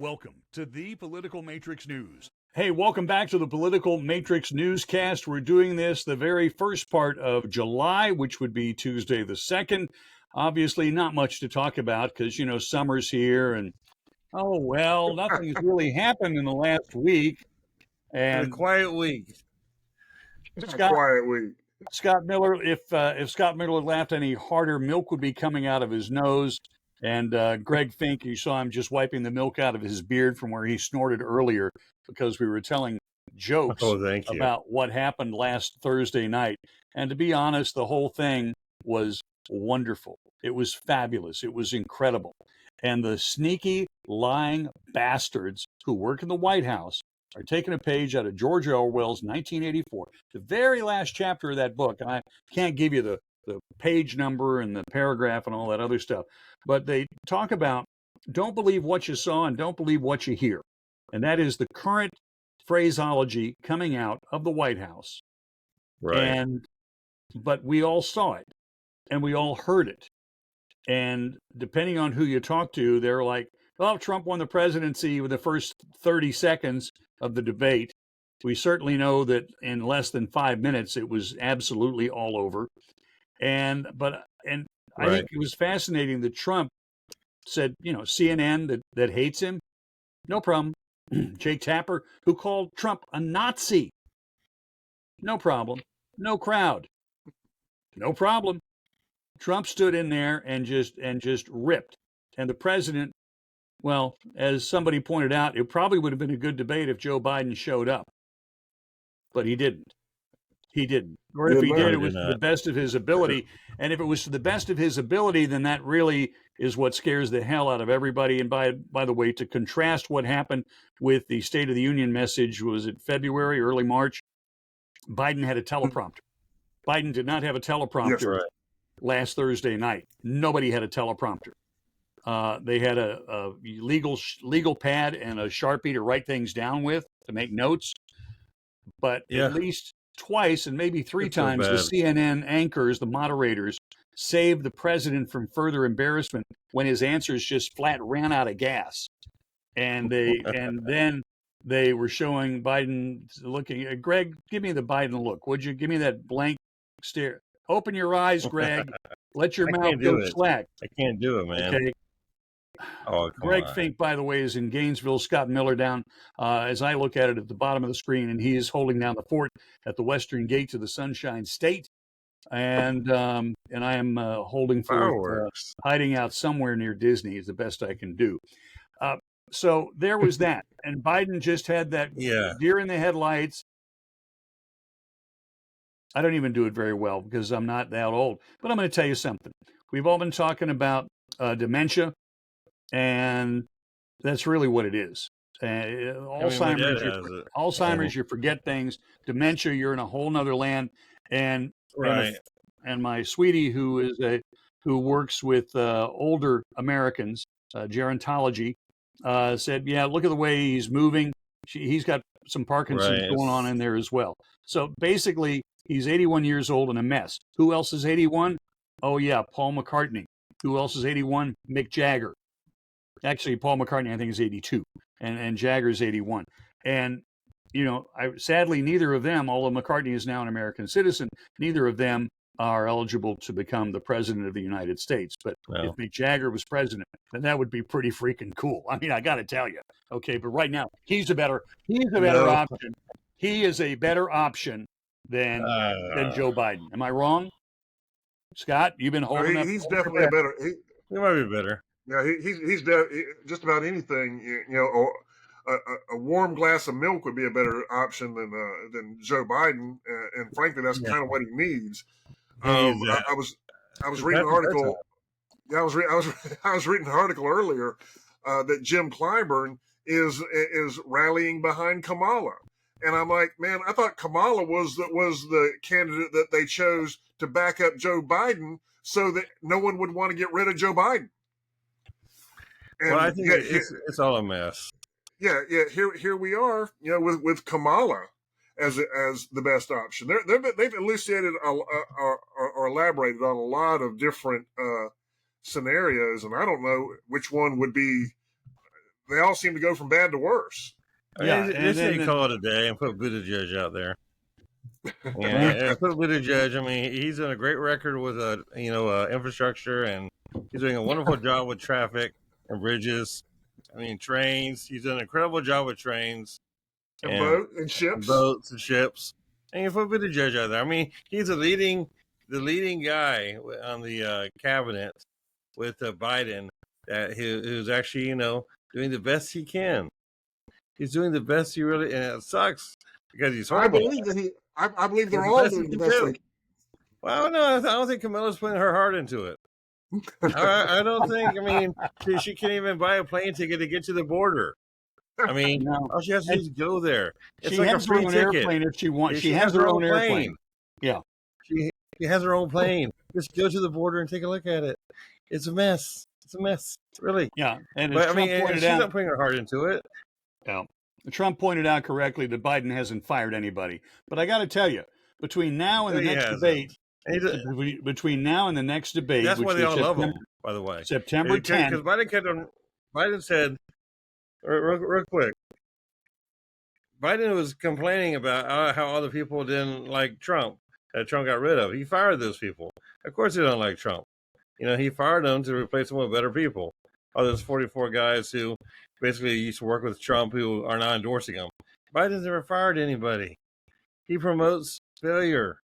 Welcome to the Political Matrix News. Hey, welcome back to the Political Matrix Newscast. We're doing this the very first part of July, which would be Tuesday the 2nd. Obviously, not much to talk about because, summer's here and, nothing's really happened in the last week. And a quiet week. Scott Miller, if Scott Miller laughed any harder, milk would be coming out of his nose. And Greg Fink, you saw him just wiping the milk out of his beard from where he snorted earlier because we were telling jokes about what happened last Thursday night. And to be honest, the whole thing was wonderful. It was fabulous. It was incredible. And the sneaky, lying bastards who work in the White House are taking a page out of George Orwell's 1984, the very last chapter of that book. And I can't give you the page number and the paragraph and all that other stuff. But they talk about don't believe what you saw and don't believe what you hear. And that is the current phraseology coming out of the White House. Right. But we all saw it and we all heard it. And depending on who you talk to, they're like, well, Trump won the presidency with the first 30 seconds of the debate. We certainly know that in less than 5 minutes, it was absolutely all over. I think it was fascinating that Trump said, CNN that hates him, no problem. Jake Tapper, who called Trump a Nazi, no problem. No crowd, no problem. Trump stood in there and just ripped. And the president, well, as somebody pointed out, it probably would have been a good debate if Joe Biden showed up, but he didn't. He didn't. Or if he did, it was to the best of his ability. And if it was to the best of his ability, then that really is what scares the hell out of everybody. And by the way, to contrast what happened with the State of the Union message, was it February, early March? Biden had a teleprompter. Biden did not have a teleprompter last Thursday night. Nobody had a teleprompter. They had a legal pad and a Sharpie to write things down with, to make notes. But at least twice and maybe three times, the CNN anchors, the moderators, saved the president from further embarrassment when his answers just flat ran out of gas. And then they were showing Biden looking at Greg. Give me the Biden look, would you? Give me that blank stare. Open your eyes, Greg. Let your mouth go slack. I can't do it, man. Okay. Oh, Greg Fink, by the way, is in Gainesville. Scott Miller down, as I look at it, at the bottom of the screen, and he is holding down the fort at the western gates of the Sunshine State. And I am holding for hiding out somewhere near Disney is the best I can do. So there was that. And Biden just had that deer in the headlights. I don't even do it very well because I'm not that old. But I'm going to tell you something. We've all been talking about dementia. And that's really what it is. Alzheimer's, you forget things. Dementia, you're in a whole nother land. And my sweetie, who works with older Americans, gerontology, said, look at the way he's moving. He's got some Parkinson's going on in there as well. So basically, he's 81 years old and a mess. Who else is 81? Oh, yeah, Paul McCartney. Who else is 81? Mick Jagger. Actually, Paul McCartney, I think, is 82, and Jagger's 81. And, sadly, neither of them, although McCartney is now an American citizen, neither of them are eligible to become the president of the United States. But if Mick Jagger was president, then that would be pretty freaking cool. I mean, I got to tell you. Okay, but right now, he's a better option. He is a better option than Joe Biden. Am I wrong? Scott, you've been holding up. He's definitely a better. He might be better. Yeah, he's just about anything. A warm glass of milk would be a better option than Joe Biden, and frankly, that's kind of what he needs. I was reading an article. I was reading an article earlier that Jim Clyburn is rallying behind Kamala, and I'm like, man, I thought Kamala was the candidate that they chose to back up Joe Biden so that no one would want to get rid of Joe Biden. And I think it's all a mess. Yeah. Here we are, with Kamala as the best option. They've elucidated or elaborated on a lot of different scenarios, and I don't know which one would be they all seem to go from bad to worse. Yeah, they say call it a day and put Buttigieg out there. Yeah, put Buttigieg. I mean, he's done a great record with infrastructure, and he's doing a wonderful job with traffic and bridges. I mean, trains. He's done an incredible job with trains and ships. Boats and ships. And you put Buttigieg out there. I mean, he's the leading guy on the cabinet with Biden. Who's actually doing the best he can. He's doing the best he really, and it sucks because he's horrible. I believe they're all doing the best. Well, no, I don't think Camilla's putting her heart into it. I don't think. I mean, she can't even buy a plane ticket to get to the border. I mean, all she has to do is go there. It's she has her own airplane if she wants. She has her own airplane. Yeah, she has her own plane. Just go to the border and take a look at it. It's a mess. It's a mess, really. Yeah, and but I mean, she's not putting her heart into it. Yeah, Trump pointed out correctly that Biden hasn't fired anybody. But I got to tell you, between now and the next debate, that's why they all love him. By the way, September 10th, because Biden said, real quick, Biden was complaining about how other people didn't like Trump, that Trump got rid of. He fired those people. Of course, they don't like Trump. He fired them to replace them with better people. All those 44 guys who basically used to work with Trump who are not endorsing him. Biden's never fired anybody. He promotes failure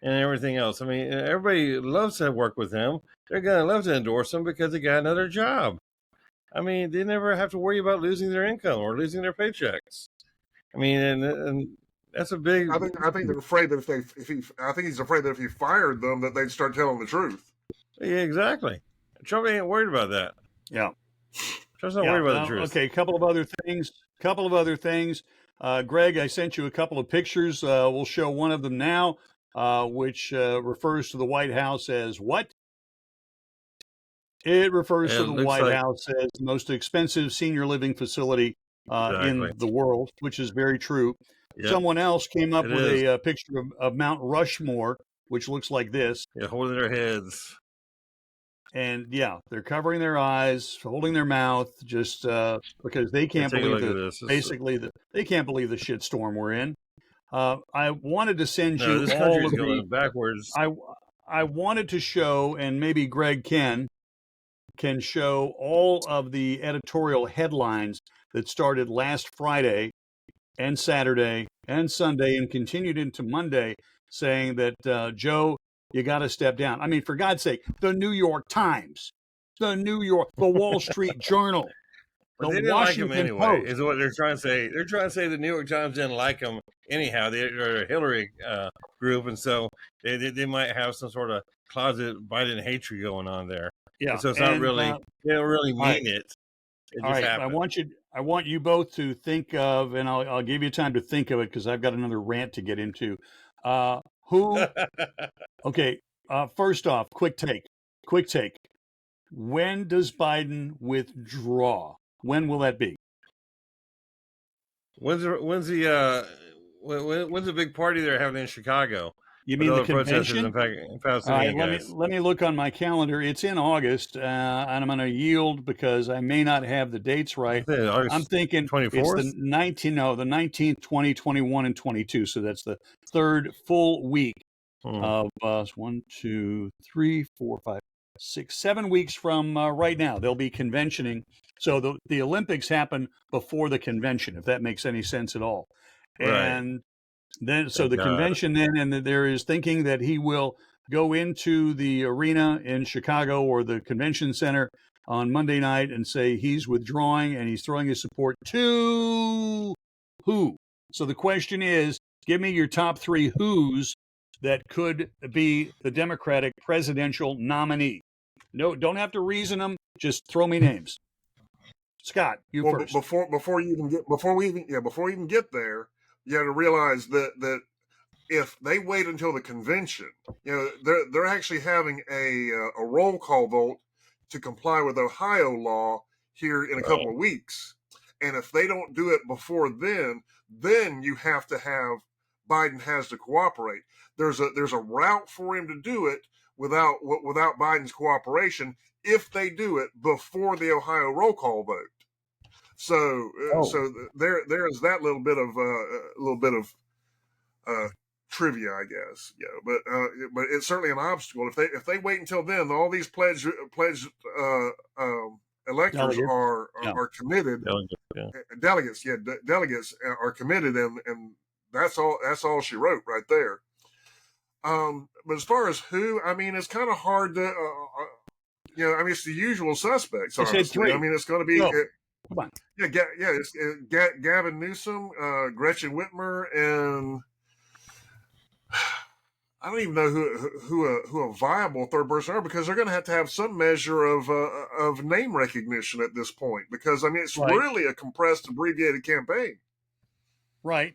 and everything else. I mean, everybody loves to work with him. They're going to love to endorse him because they got another job. I mean, they never have to worry about losing their income or losing their paychecks. I mean, and that's a big. I think they're afraid that he's afraid that if he fired them, that they'd start telling the truth. Yeah, exactly. Trump ain't worried about that. Yeah. Trump's not worried about the truth. Okay, a couple of other things. Greg, I sent you a couple of pictures. We'll show one of them now, which refers to the White House as what? It refers to the White House as the most expensive senior living facility in the world, which is very true. Yep. Someone else came up with a picture of Mount Rushmore, which looks like this. Yeah, holding their heads. And yeah, they're covering their eyes, holding their mouth, just because they can't believe they can't believe the shitstorm we're in. I wanted to send you this all of going backwards. I wanted to show, and maybe Greg can show all of the editorial headlines that started last Friday and Saturday and Sunday and continued into Monday, saying that Joe, you got to step down. I mean, for God's sake, the New York Times, the Wall Street Journal, but they didn't Washington like him anyway, Post. Is what they're trying to say. They're trying to say the New York Times didn't like him anyhow. They're a Hillary group, and so they might have some sort of closet Biden hatred going on there. Yeah, and so it's not really. They don't really mean it. It all just right, happened. I want you both to think of, and I'll give you time to think of it because I've got another rant to get into. Who? Okay. First off, quick take. When does Biden withdraw? When will that be? When's the big party they're having in Chicago? You mean the convention? In fact, all right, let me look on my calendar. It's in August, and I'm going to yield because I may not have the dates right. I'm thinking 24th? It's the 19th, 20, 21, and 22. So that's the third full week of 1, 2, 3, 4, 5, 6, 7 weeks from right now. They'll be conventioning. So the Olympics happen before the convention, if that makes any sense at all. Right. And then, so the convention then, and there is thinking that he will go into the arena in Chicago or the convention center on Monday night and say he's withdrawing and he's throwing his support to who? So the question is, give me your top 3 who's that could be the Democratic presidential nominee. No, don't have to reason them. Just throw me names. Scott, you first. Before we even get there, you have to realize that if they wait until the convention, they're actually having a roll call vote to comply with Ohio law here in a couple of weeks. And if they don't do it before then you have to have Biden has to cooperate. There's a route for him to do it without Biden's cooperation if they do it before the Ohio roll call vote. So Oh. so there is that little bit of trivia, I guess. But it's certainly an obstacle. If they wait until then, all these pledged electors Delegates. are committed. Delegates, Delegates are committed, and that's all she wrote right there. But as far as who, I mean, it's kind of hard to, I mean, it's the usual suspects. I said Honestly, three. I mean, it's going to be, Go. Come on. it's Gavin Newsom, Gretchen Whitmer, and I don't even know who a viable third person are, because they're going to have some measure of name recognition at this point, because I mean, it's Right. really a compressed, abbreviated campaign. Right.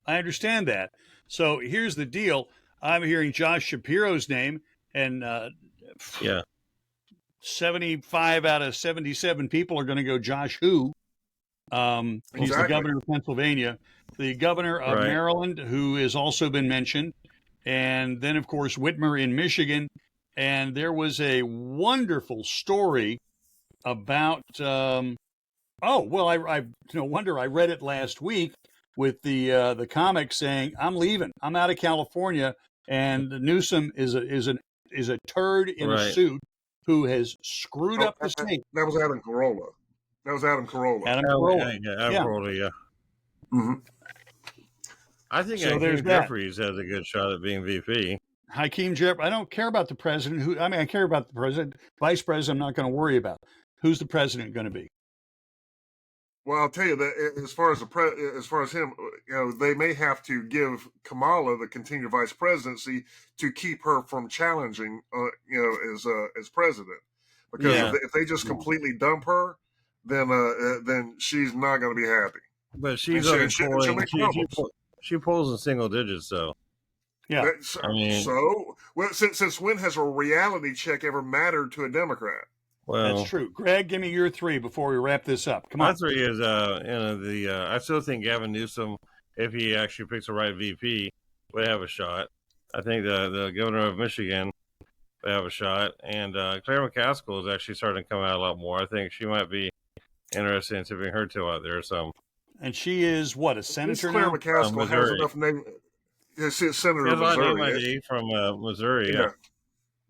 I understand that. So here's the deal. I'm hearing Josh Shapiro's name, and 75 out of 77 people are going to go Josh who. He's Exactly. the governor of Pennsylvania, the governor of Right. Maryland, who has also been mentioned, and then, of course, Whitmer in Michigan. And there was a wonderful story about, I no wonder I read it last week with the comic saying, "I'm leaving. I'm out of California," and Newsom is a turd in a Right. suit who has screwed up the state. That was Adam Carolla. Adam Carolla. Adam Carolla, yeah. Mm-hmm. I think So Hakeem there's that. Jeffries has a good shot at being VP. Hakeem Jeffries. I don't care about the president. I care about the president. Vice president, I'm not going to worry about. Who's the president going to be? Well, I'll tell you that as far as him, they may have to give Kamala the continued vice presidency to keep her from challenging, as president. Because Yeah. if they just completely dump her, then she's not going to be happy. But she's And she'll make problems. she pulls in single digits, though. Yeah. Since when has a reality check ever mattered to a Democrat? Well, That's true. Greg, give me your three before we wrap this up. Come on. my three is I still think Gavin Newsom, if he actually picks the right VP, would have a shot. I think the governor of Michigan would have a shot, and Claire McCaskill is actually starting to come out a lot more. I think she might be interested in tipping her toe out there some. And she is what, a This senator Claire now? McCaskill has Missouri. enough name. She's a senator She has of a lot of Missouri. ID from Missouri. Yeah.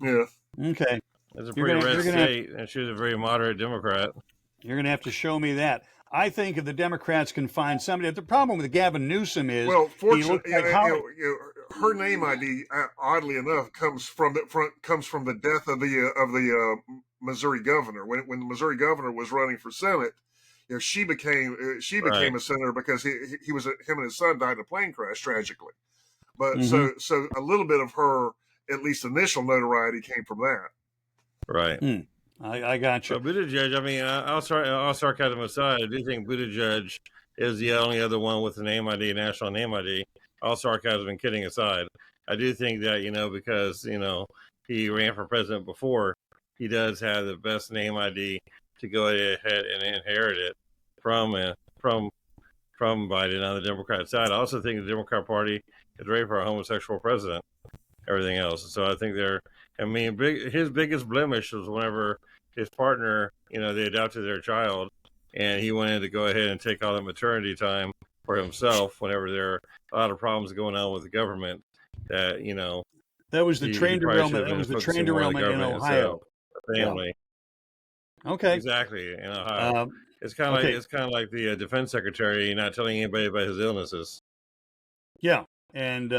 Yeah. Okay. It's a You're pretty gonna- red you're gonna- state, and she's a very moderate Democrat. You're going to have to show me that. I think if the Democrats can find somebody, the problem with Gavin Newsom is Well, he fortunately, looks like Holly. her name ID, oddly enough, comes from the death of the Missouri governor. When the Missouri governor was running for Senate, she became Right. a senator because him and his son died in a plane crash tragically. But Mhm. so a little bit of her, at least initial notoriety, came from that. Right. I got you. So Buttigieg, I mean, all sarcasm aside, I do think Buttigieg is the only other one with a name ID, national name ID. All sarcasm and kidding aside, I do think that, because, he ran for president before, he does have the best name ID to go ahead and inherit it from Biden on the Democrat side. I also think the Democrat Party is ready for a homosexual president, everything else. So I think his biggest blemish was whenever his partner, they adopted their child, and he wanted to go ahead and take all the maternity time for himself whenever there are a lot of problems going on with the government that, That was the train probably should derailment. have That been was the focusing train more on the derailment in government Ohio. itself, the family. Okay. Exactly. In Ohio. It's kind of okay. like the defense secretary not telling anybody about his illnesses. Yeah. And,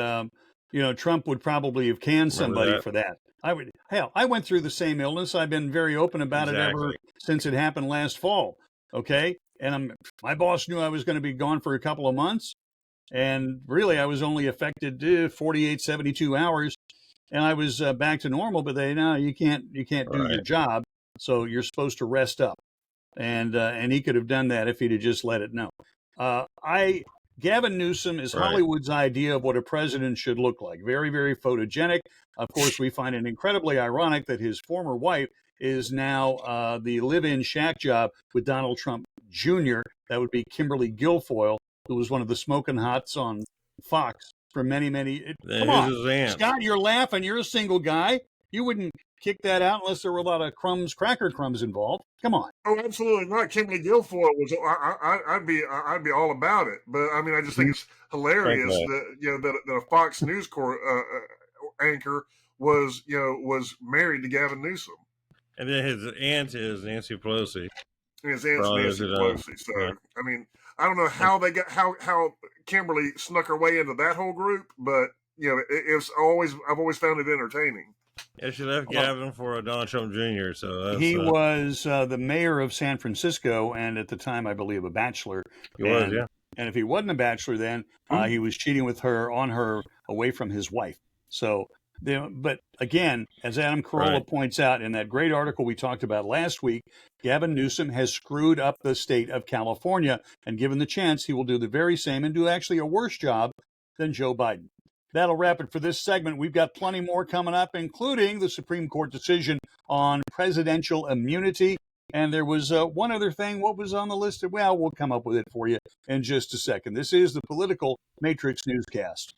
Trump would probably have canned somebody for that. I went through the same illness. I've been very open about it ever since it happened last fall. Okay. And my boss knew I was going to be gone for a couple of months. And really, I was only affected 48, 72 hours. And I was back to normal, but you can't do your job. So you're supposed to rest up. And he could have done that if he'd have just let it know. Gavin Newsom is Hollywood's idea of what a president should look like. Very, very photogenic. Of course, we find it incredibly ironic that his former wife is now the live-in shack job with Donald Trump Jr. That would be Kimberly Guilfoyle, who was one of the smoking hots on Fox for many, many. Come on, Scott, you're laughing. You're a single guy. You wouldn't kick that out unless there were a lot of cracker crumbs involved. Come on. Oh, absolutely not. Kimberly Guilfoyle was. I'd be all about it. But I mean, I just think it's hilarious that that a Fox News anchor was married to Gavin Newsom, and then his aunt is Nancy Pelosi. and his aunt's Nancy Pelosi. So I mean, I don't know how they got how Kimberly snuck her way into that whole group, but I've always found it entertaining. Yeah, she left Gavin for Donald Trump Jr. So he was the mayor of San Francisco, and at the time, I believe, a bachelor. He was, yeah. And if he wasn't a bachelor, then he was cheating with her away from his wife. So, but again, as Adam Carolla points out in that great article we talked about last week, Gavin Newsom has screwed up the state of California, and given the chance, he will do the very same and do actually a worse job than Joe Biden. That'll wrap it for this segment. We've got plenty more coming up, including the Supreme Court decision on presidential immunity. And there was one other thing. What was on the list? Well, we'll come up with it for you in just a second. This is the Political Matrix Newscast.